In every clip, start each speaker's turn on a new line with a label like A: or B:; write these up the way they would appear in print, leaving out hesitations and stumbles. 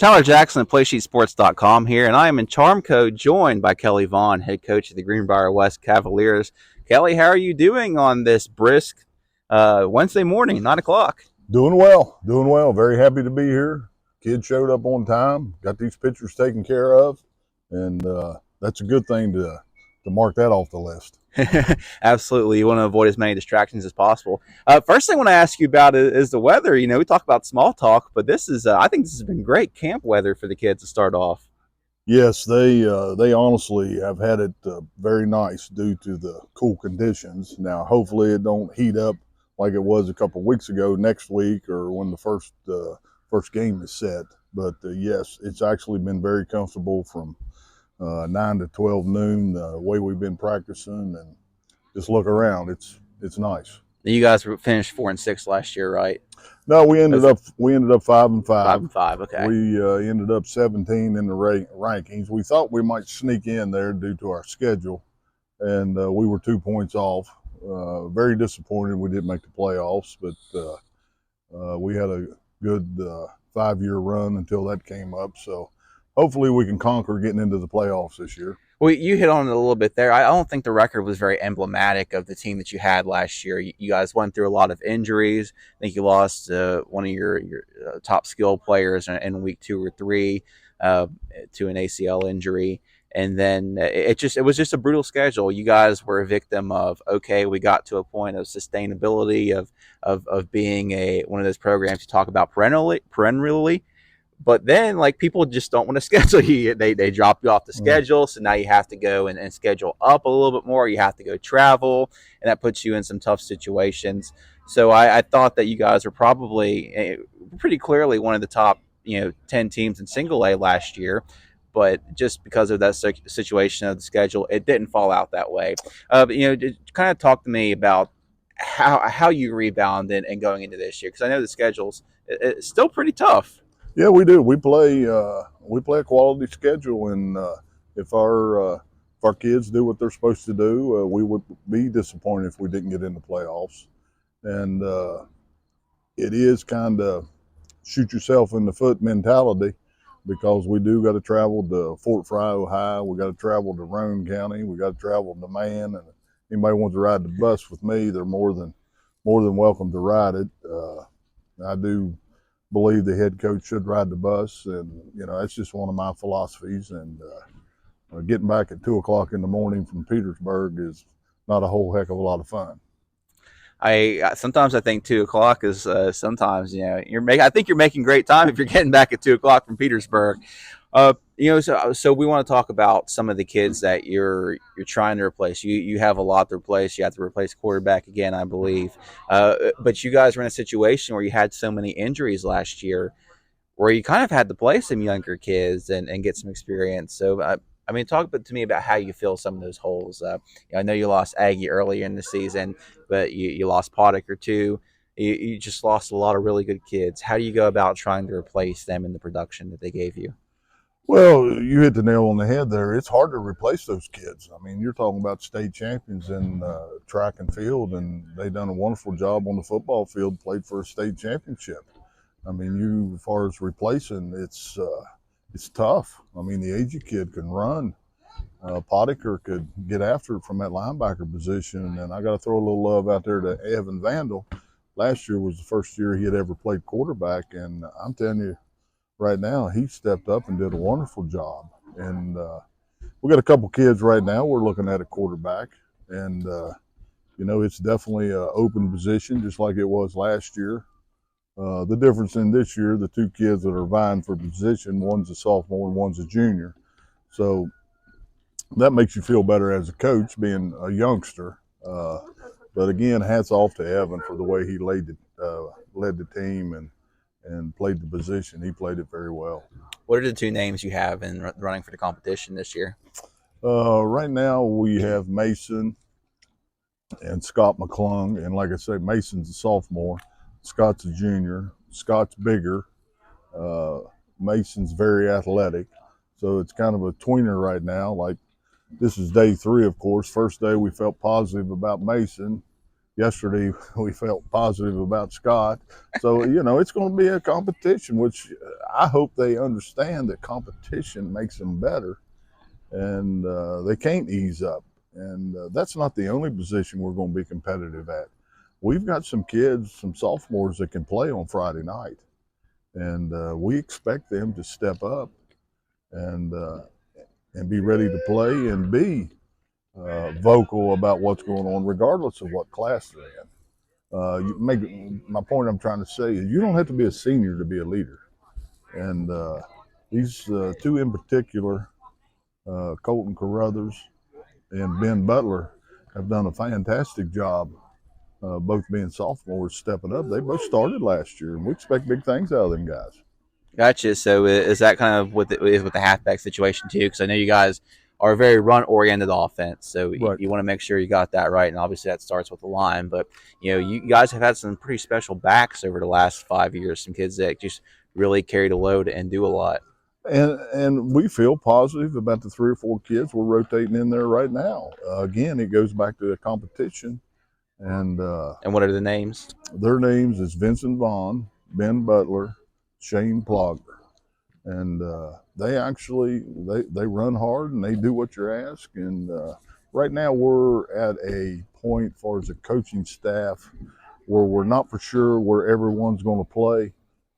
A: Tyler Jackson at PlaySheetSports.com here, and I am in Charmco, joined by Kelly Vaughan, head coach of the Greenbrier West Cavaliers. Kelly, how are you doing on this brisk Wednesday morning, 9 o'clock?
B: Doing well, doing well. Very happy to be here. Kids showed up on time, got these pictures taken care of, and that's a good thing to mark that off the list.
A: Absolutely. You want to avoid as many distractions as possible. First thing I want to ask you about is the weather. You know, we talk about small talk, but this is, I think this has been great camp weather for the kids to start off.
B: Yes, they honestly have had it very nice due to the cool conditions. Now, hopefully, it don't heat up like it was a couple of weeks ago next week or when the first game is set. But yes, it's actually been very comfortable from 9 to 12 noon, the way we've been practicing, and just look around. It's nice.
A: You guys finished 4-6 last year, right?
B: No, we ended up 5-5.
A: 5-5. Okay.
B: We ended up 17 in the rankings. We thought we might sneak in there due to our schedule, and we were 2 points off. Very disappointed we didn't make the playoffs, but we had a good 5-year run until that came up. So hopefully we can conquer getting into the playoffs this year.
A: Well, you hit on it a little bit there. I don't think the record was very emblematic of the team that you had last year. You guys went through a lot of injuries. I think you lost one of your top skill players in week 2 or 3 to an ACL injury. And then it was just a brutal schedule. You guys were a victim of, okay, we got to a point of sustainability of being one of those programs you talk about perennially. But then, like, people just don't want to schedule you. They drop you off the schedule, so now you have to go and schedule up a little bit more. You have to go travel, and that puts you in some tough situations. So I thought that you guys were probably pretty clearly one of the top 10 teams in single A last year. But just because of that situation of the schedule, it didn't fall out that way. But kind of talk to me about how you rebounded and going into this year, because I know the schedule's it's still pretty tough.
B: Yeah, we do. We play a quality schedule, and if our kids do what they're supposed to do, we would be disappointed if we didn't get in the playoffs. And it is kind of shoot yourself in the foot mentality, because we do got to travel to Fort Fry, Ohio. We got to travel to Roane County. We got to travel to Man. And if anybody wants to ride the bus with me, they're more than welcome to ride it. I do believe the head coach should ride the bus, and that's just one of my philosophies. And getting back at 2 o'clock in the morning from Petersburg is not a whole heck of a lot of fun.
A: Sometimes I think 2 o'clock is sometimes I think you're making great time if you're getting back at 2 o'clock from Petersburg. So we want to talk about some of the kids that you're trying to replace. You have a lot to replace. You have to replace quarterback again, I believe. But you guys were in a situation where you had so many injuries last year, where you kind of had to play some younger kids and get some experience. So talk to me about how you fill some of those holes. I know you lost Aggie earlier in the season, but you lost Potiker too. You just lost a lot of really good kids. How do you go about trying to replace them in the production that they gave you?
B: Well, you hit the nail on the head there. It's hard to replace those kids. I mean, you're talking about state champions in track and field, and they've done a wonderful job on the football field, played for a state championship. I mean, as far as replacing, it's tough. I mean, the Agee kid can run. Potiker could get after it from that linebacker position. And I got to throw a little love out there to Evan Vandal. Last year was the first year he had ever played quarterback, and I'm telling you, right now, he stepped up and did a wonderful job. And we got a couple kids right now we're looking at quarterback. And, it's definitely an open position, just like it was last year. The difference in this year, the 2 kids that are vying for position, one's a sophomore and one's a junior. So that makes you feel better as a coach, being a youngster. But again, hats off to Evan for the way he led the team and played the position. He played it very well.
A: What are the 2 names you have in running for the competition this year?
B: Right now we have Mason and Scott McClung. And like I say, Mason's a sophomore. Scott's a junior. Scott's bigger. Mason's very athletic. So it's kind of a tweener right now. Like, this is day 3, of course. First day we felt positive about Mason. Yesterday, we felt positive about Scott. So, it's going to be a competition, which I hope they understand that competition makes them better and they can't ease up. And that's not the only position we're going to be competitive at. We've got some kids, some sophomores that can play on Friday night, and we expect them to step up and uh, and be ready to play and be vocal about what's going on, regardless of what class they're in. You make my point. I'm trying to say is you don't have to be a senior to be a leader, and these two in particular, Colton Carruthers and Ben Butler, have done a fantastic job. Both being sophomores, stepping up. They both started last year, and we expect big things out of them guys.
A: Gotcha. So is that kind of with with the halfback situation too? Because I know you guys are a very run oriented offense, so
B: Right.
A: you want to make sure you got that right, and obviously that starts with the line. But you guys have had some pretty special backs over the last 5 years. Some kids that just really carry the load and do a lot.
B: And we feel positive about the 3 or 4 kids we're rotating in there right now. Again, it goes back to the competition, and
A: And what are the names?
B: their names is Vincent Vaughn, Ben Butler, Shane Plogger, and they run hard and they do what you're asked. And right now we're at a point, as far as the coaching staff, where we're not for sure where everyone's going to play.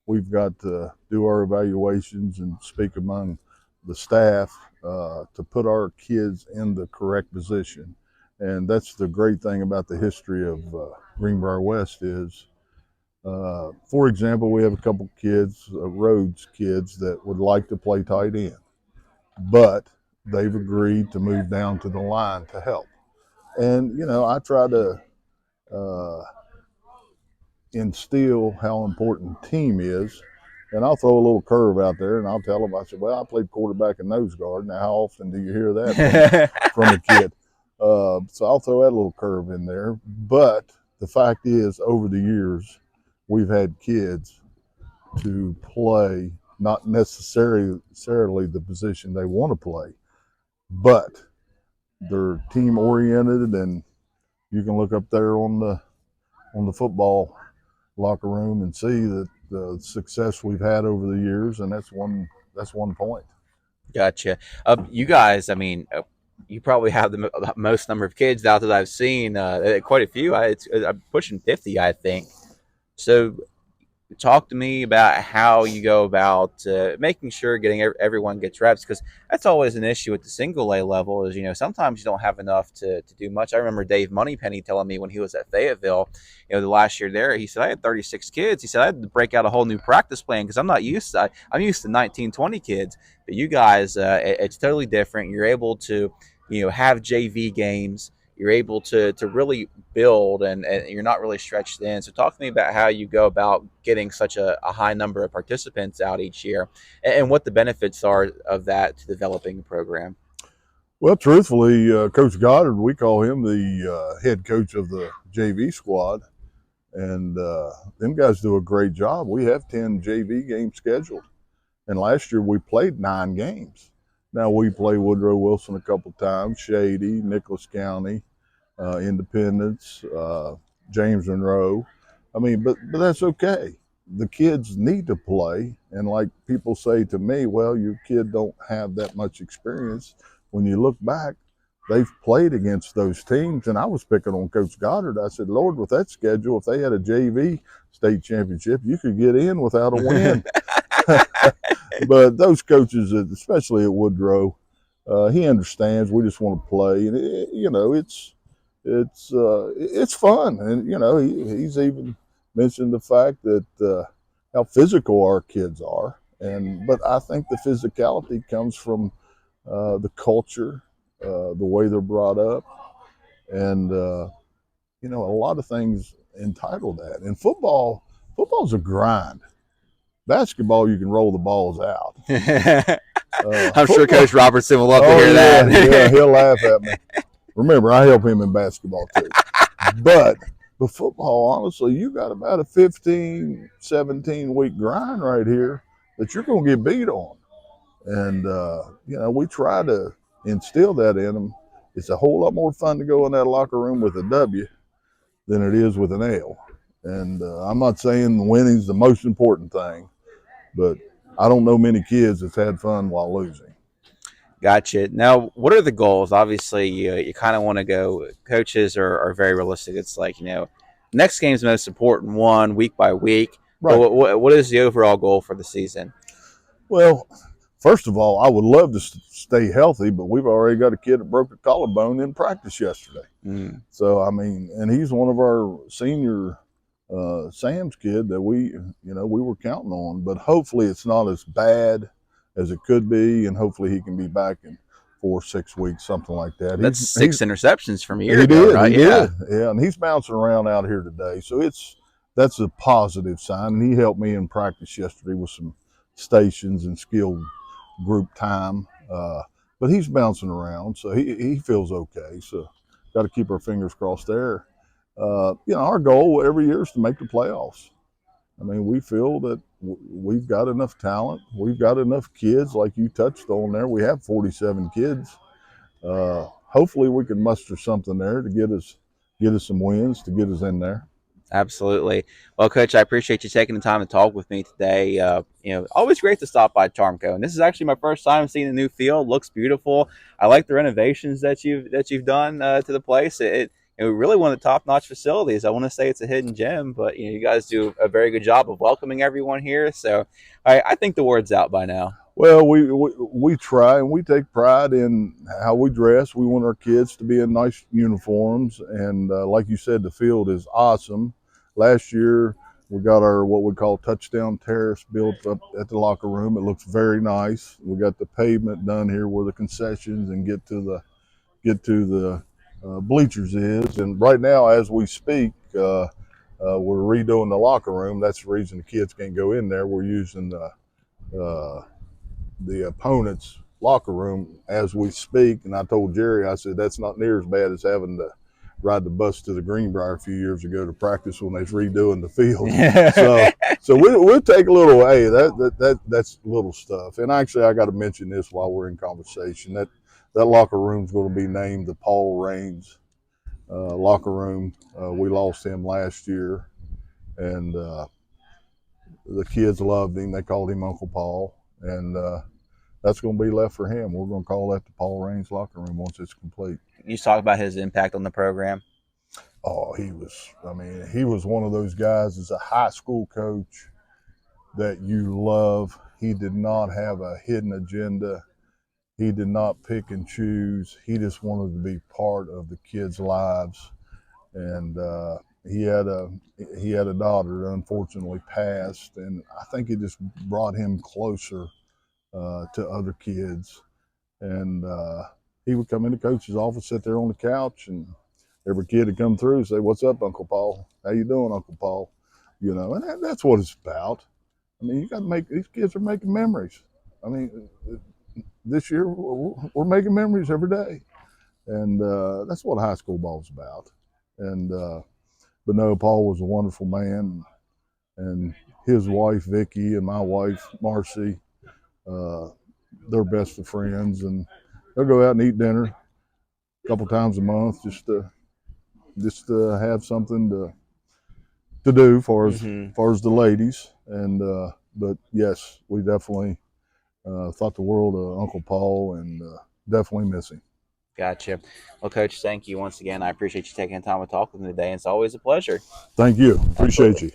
B: We've got to do our evaluations and speak among the staff to put our kids in the correct position. And that's the great thing about the history of Greenbrier West is, for example, we have a couple kids, Rhodes kids, that would like to play tight end, but they've agreed to move down to the line to help. And, I try to uh, instill how important team is. And I'll throw a little curve out there and I'll tell them, I said, well, I played quarterback and nose guard. Now, how often do you hear that from a kid? So I'll throw that little curve in there. But the fact is, over the years, we've had kids to play not necessarily the position they want to play, but they're team oriented, and you can look up there on the football locker room and see that the success we've had over the years, and that's one point.
A: Gotcha. You guys, I mean, you probably have the most number of kids out that I've seen. Quite a few. It's pushing 50, I think. So talk to me about how you go about making sure getting everyone gets reps, because that's always an issue at the single A level. Is sometimes you don't have enough to do much. I remember Dave Moneypenny telling me when he was at Fayetteville, the last year there, he said I had 36 kids. He said I had to break out a whole new practice plan because I'm not used to. I'm used to 19, 20 kids, but you guys, it's totally different. You're able to have JV games. You're able to really build, and you're not really stretched in. So talk to me about how you go about getting such a high number of participants out each year, and what the benefits are of that to developing the program.
B: Well, truthfully, Coach Goddard, we call him the head coach of the JV squad, and them guys do a great job. We have 10 JV games scheduled, and last year we played 9 games. Now we play Woodrow Wilson a couple times, Shady, Nicholas County, Independence, James Monroe. I mean, but that's okay. The kids need to play, and like people say to me, well, your kid don't have that much experience. When you look back, they've played against those teams, and I was picking on Coach Goddard. I said, Lord, with that schedule, if they had a JV state championship, you could get in without a win. But those coaches, especially at Woodrow, he understands. We just want to play, and it's fun. And he's even mentioned the fact that how physical our kids are. And but I think the physicality comes from the culture, the way they're brought up, and a lot of things entitle that. And football's a grind. Basketball, you can roll the balls out.
A: I'm sure
B: Football.
A: Coach Robertson will love to
B: Oh
A: hear
B: yeah, yeah,
A: that.
B: he'll laugh at me. Remember, I help him in basketball too. But the football, honestly, you got about a 15, 17 week grind right here that you're going to get beat on. And, we try to instill that in them. It's a whole lot more fun to go in that locker room with a W than it is with an L. And I'm not saying winning's the most important thing, but I don't know many kids that's had fun while losing.
A: Gotcha. Now, what are the goals? Obviously, you kind of want to go. Coaches are very realistic. It's like, next game's the most important one, week by week. But
B: Right.
A: what is the overall goal for the season?
B: Well, first of all, I would love to stay healthy, but we've already got a kid that broke a collarbone in practice yesterday.
A: Mm.
B: So I mean, and he's one of our senior Sam's kid that we were counting on. But hopefully, it's not as bad as it could be, and hopefully, he can be back in 4 6 weeks, something like that.
A: That's six interceptions from a year
B: He
A: ago,
B: did,
A: right? Yeah.
B: yeah, and he's bouncing around out here today, so that's a positive sign. And he helped me in practice yesterday with some stations and skill group time. But he's bouncing around, so he feels okay. So got to keep our fingers crossed there. Our goal every year is to make the playoffs. I mean, we feel that we've got enough talent. We've got enough kids, like you touched on there. We have 47 kids. Hopefully, we can muster something there to get us some wins to get us in there.
A: Absolutely. Well, Coach, I appreciate you taking the time to talk with me today. Always great to stop by Charmco, and this is actually my first time seeing the new field. Looks beautiful. I like the renovations that you've done to the place. Really one of the top notch facilities. I want to say it's a hidden gem, but you guys do a very good job of welcoming everyone here. So I think the word's out by now.
B: Well, we try and we take pride in how we dress. We want our kids to be in nice uniforms, and like you said, the field is awesome. Last year, we got our what we call touchdown terrace built up at the locker room. It looks very nice. We got the pavement done here where the concessions and get to the bleachers is. And right now, as we speak, we're redoing the locker room. That's the reason the kids can't go in there. We're using the opponent's locker room as we speak. And I told Jerry, I said, that's not near as bad as having to ride the bus to the Greenbrier a few years ago to practice when they was redoing the field. So we'll take a little, hey, that's little stuff. And actually, I got to mention this while we're in conversation. That locker room's going to be named the Paul Raines locker room. We lost him last year, and the kids loved him. They called him Uncle Paul, and that's going to be left for him. We're going to call that the Paul Raines locker room once it's complete.
A: You talk about his impact on the program.
B: Oh, he was one of those guys as a high school coach that you love. He did not have a hidden agenda. He did not pick and choose. He just wanted to be part of the kids' lives. And he had a daughter that unfortunately passed, and I think it just brought him closer to other kids. And he would come into coach's office, sit there on the couch, and every kid would come through and say, "What's up, Uncle Paul? How you doing, Uncle Paul?" And that's what it's about. I mean, you got to make these kids are making memories. I mean, this year we're making memories every day, and that's what high school ball's about. And but no, Paul was a wonderful man, and his wife Vicky and my wife Marcy, uh, they're best of friends, and they'll go out and eat dinner a couple times a month just to have something to do for as
A: Mm-hmm.
B: far as the ladies. And but yes, we definitely thought the world of Uncle Paul, and definitely miss him.
A: Gotcha. Well, Coach, thank you once again. I appreciate you taking the time to talk with me today. It's always a pleasure.
B: Thank you. Appreciate
A: Absolutely.
B: you.